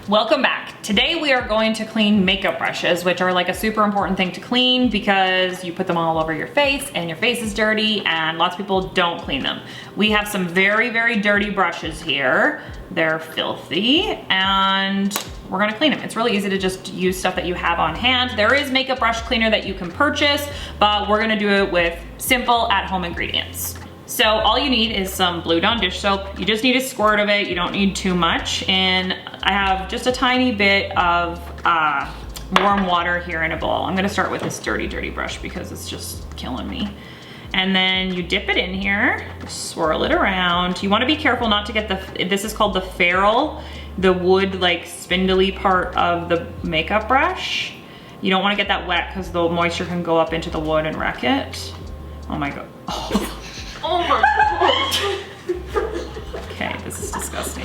Welcome back. Today we are going to clean makeup brushes, which are like a super important thing to clean because you put them all over your face and your face is dirty and lots of people don't clean them. We have some very, very dirty brushes here. They're filthy and we're gonna clean them. It's really easy to just use stuff that you have on hand. There is makeup brush cleaner that you can purchase, but we're gonna do it with simple at-home ingredients. So all you need is some Blue Dawn dish soap. You just need a squirt of it. You don't need too much. And I have just a tiny bit of warm water here in a bowl. I'm gonna start with this dirty brush because it's just killing me. And then you dip it in here, swirl it around. You wanna be careful not to get this is called the ferrule, the wood like spindly part of the makeup brush. You don't wanna get that wet because the moisture can go up into the wood and wreck it. Oh my God. Oh. Oh my God. Okay, this is disgusting.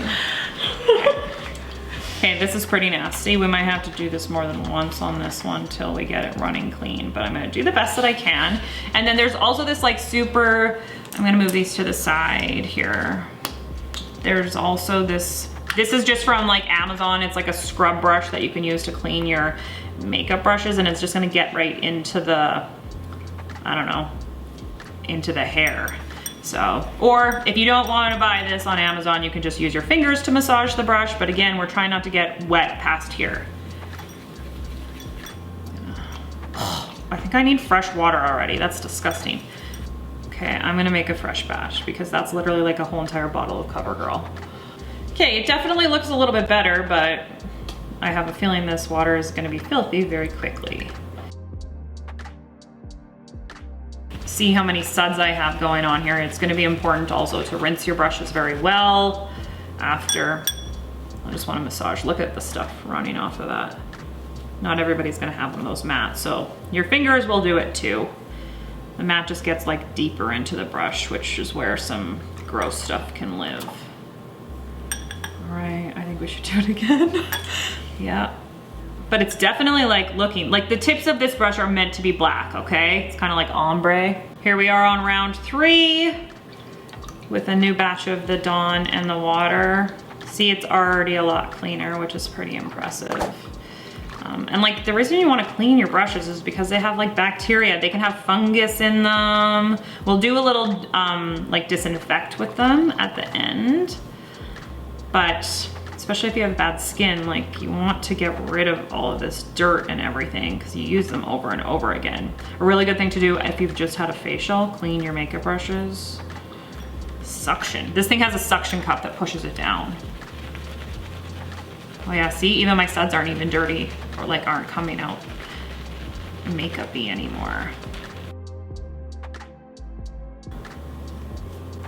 Okay, this is pretty nasty. We might have to do this more than once on this one till we get it running clean, but I'm gonna do the best that I can. And then there's also this like I'm gonna move these to the side here. There's also this is just from like Amazon. It's like a scrub brush that you can use to clean your makeup brushes, and it's just gonna get right into the, I don't know, into the hair. So, or if you don't want to buy this on Amazon, you can just use your fingers to massage the brush, but again, we're trying not to get wet past here. I think I need fresh water already. That's disgusting. Okay, I'm gonna make a fresh batch because that's literally like a whole entire bottle of CoverGirl. Okay, it definitely looks a little bit better, but I have a feeling this water is gonna be filthy very quickly. See how many suds I have going on here. It's gonna be important also to rinse your brushes very well after. I just wanna massage. Look at the stuff running off of that. Not everybody's gonna have one of those mats, so your fingers will do it too. The mat just gets like deeper into the brush, which is where some gross stuff can live. All right, I think we should do it again. Yeah. But it's definitely like looking, like the tips of this brush are meant to be black, okay? It's kind of like ombre. Here we are on round 3 with a new batch of the Dawn and the water. See, it's already a lot cleaner, which is pretty impressive. And like the reason you wanna clean your brushes is because they have like bacteria. They can have fungus in them. We'll do a little like disinfect with them at the end. But especially if you have bad skin, like you want to get rid of all of this dirt and everything because you use them over and over again. A really good thing to do if you've just had a facial, clean your makeup brushes. Suction. This thing has a suction cup that pushes it down. Oh yeah, see, even my suds aren't even dirty or like aren't coming out makeup-y anymore.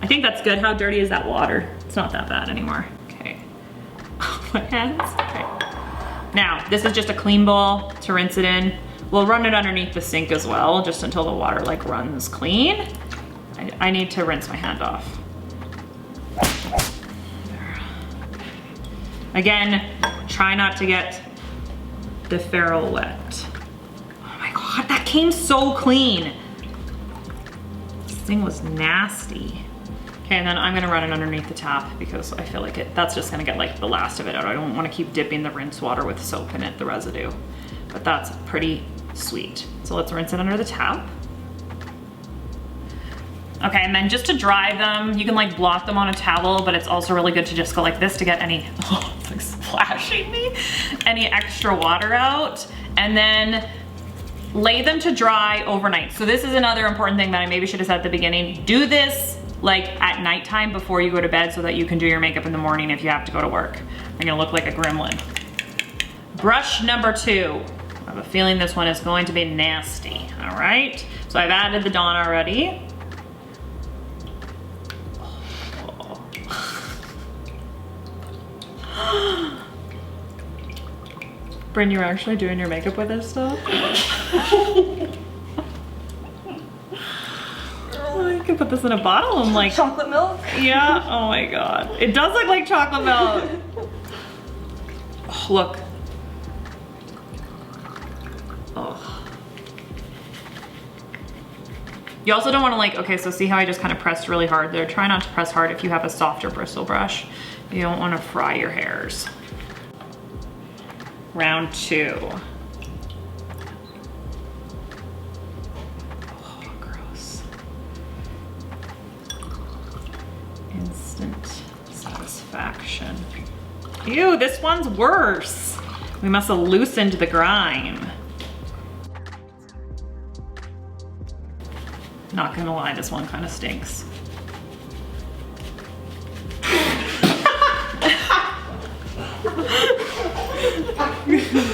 I think that's good. How dirty is that water? It's not that bad anymore. My hands. Okay. Now, this is just a clean bowl to rinse it in. We'll run it underneath the sink as well, just until the water like runs clean. I need to rinse my hand off. There. Again, try not to get the ferrule wet. Oh my God, that came so clean. This thing was nasty. Okay, and then I'm gonna run it underneath the tap because I feel like that's just gonna get like the last of it out. I don't wanna keep dipping the rinse water with soap in it, the residue. But that's pretty sweet. So let's rinse it under the tap. Okay, and then just to dry them, you can like blot them on a towel, but it's also really good to just go like this to get any, oh, it's like splashing me, any extra water out. And then lay them to dry overnight. So this is another important thing that I maybe should have said at the beginning. Do this like at nighttime before you go to bed so that you can do your makeup in the morning if you have to go to work. You're gonna look like a gremlin. Brush number 2. I have a feeling this one is going to be nasty, all right? So I've added the Dawn already. Oh. Bryn, you're actually doing your makeup with this stuff? You can put this in a bottle and like chocolate milk. Yeah, oh my God. It does look like chocolate milk. Oh, look. Oh. You also don't wanna like, okay, so see how I just kind of pressed really hard there? Try not to press hard if you have a softer bristle brush. You don't wanna fry your hairs. Round 2. Oh, gross. Instant satisfaction. Ew, this one's worse. We must have loosened the grime. Not gonna lie, this one kind of stinks.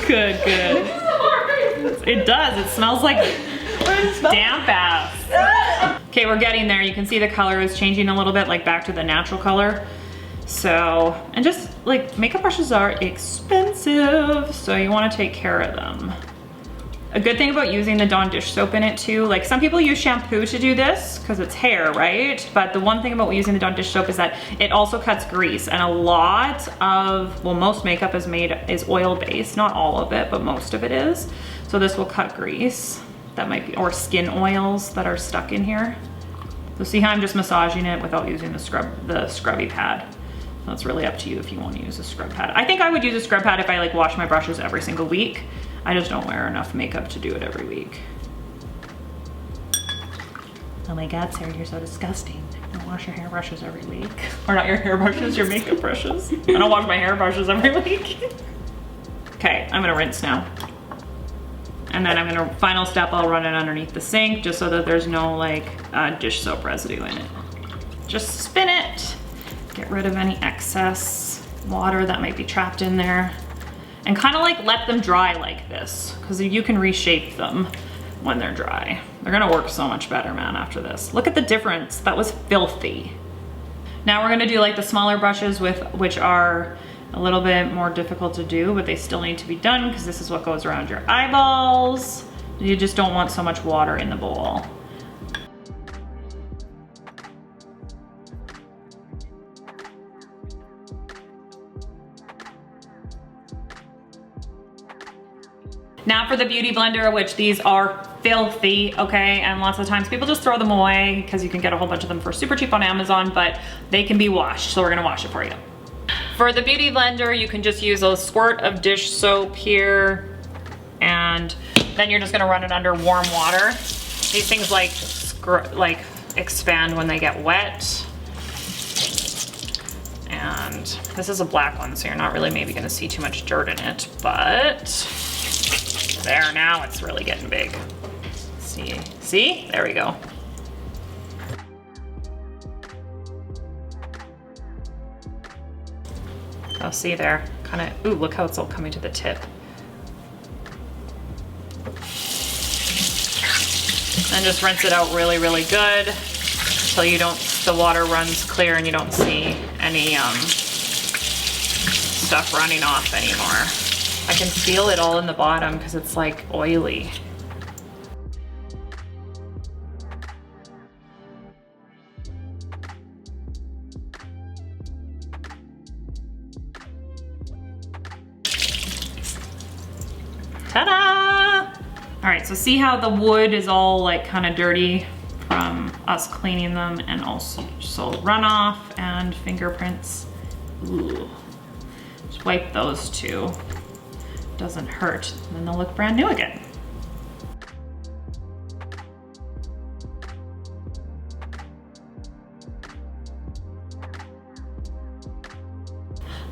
Good, good. It does, it smells like damp ass. Okay, we're getting there. You can see the color is changing a little bit, like back to the natural color. So, and just like makeup brushes are expensive, so you wanna take care of them. A good thing about using the Dawn dish soap in it too, like some people use shampoo to do this because it's hair, right? But the one thing about using the Dawn dish soap is that it also cuts grease, and a lot of, well, most makeup is oil based, not all of it, but most of it is. So this will cut grease. That might be, or skin oils that are stuck in here. So see how I'm just massaging it without using the scrubby pad. That's really up to you if you want to use a scrub pad. I think I would use a scrub pad if I like wash my brushes every single week. I just don't wear enough makeup to do it every week. Oh my God, Sarah, you're so disgusting. You don't wash your hairbrushes every week. Or not your hairbrushes, your makeup brushes. I don't wash my hairbrushes every week. Okay, I'm gonna rinse now. And then final step, I'll run it underneath the sink just so that there's no like dish soap residue in it. Just spin it. Get rid of any excess water that might be trapped in there. And kind of like let them dry like this, because you can reshape them when they're dry. They're gonna work so much better, man, after this. Look at the difference. That was filthy. Now we're gonna do like the smaller brushes, which are a little bit more difficult to do, but they still need to be done because this is what goes around your eyeballs. You just don't want so much water in the bowl. Now for the Beauty Blender, which these are filthy, okay? And lots of times people just throw them away because you can get a whole bunch of them for super cheap on Amazon, but they can be washed, so we're gonna wash it for you. For the Beauty Blender, you can just use a squirt of dish soap here, and then you're just gonna run it under warm water. These things like expand when they get wet. And this is a black one, so you're not really maybe gonna see too much dirt in it, but there, now it's really getting big. See? There we go. Oh, see there? Kind of, ooh, look how it's all coming to the tip. And just rinse it out really, really good until the water runs clear and you don't see any stuff running off anymore. I can feel it all in the bottom because it's like oily. Ta-da! All right, so see how the wood is all like kind of dirty from us cleaning them, and also runoff and fingerprints. Ooh. Just wipe those two. Doesn't hurt, and then they'll look brand new again.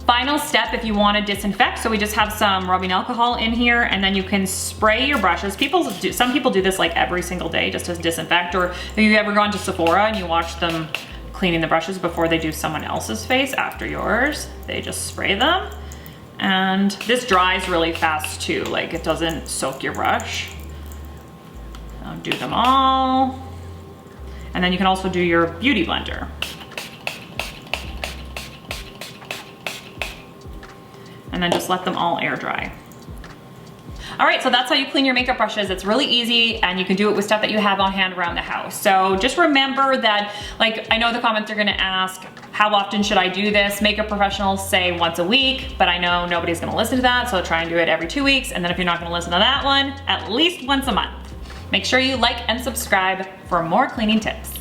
Final step if you want to disinfect, so we just have some rubbing alcohol in here, and then you can spray your brushes. Some people do this like every single day just to disinfect, or have you ever gone to Sephora and you watch them cleaning the brushes before they do someone else's face after yours? They just spray them. And this dries really fast too, like it doesn't soak your brush. I'll do them all. And then you can also do your Beauty Blender. And then just let them all air dry. All right, so that's how you clean your makeup brushes. It's really easy, and you can do it with stuff that you have on hand around the house. So just remember that, like, I know the comments are gonna ask, how often should I do this? Makeup professionals say once a week, but I know nobody's gonna listen to that, so try and do it every 2 weeks. And then if you're not gonna listen to that one, at least once a month. Make sure you like and subscribe for more cleaning tips.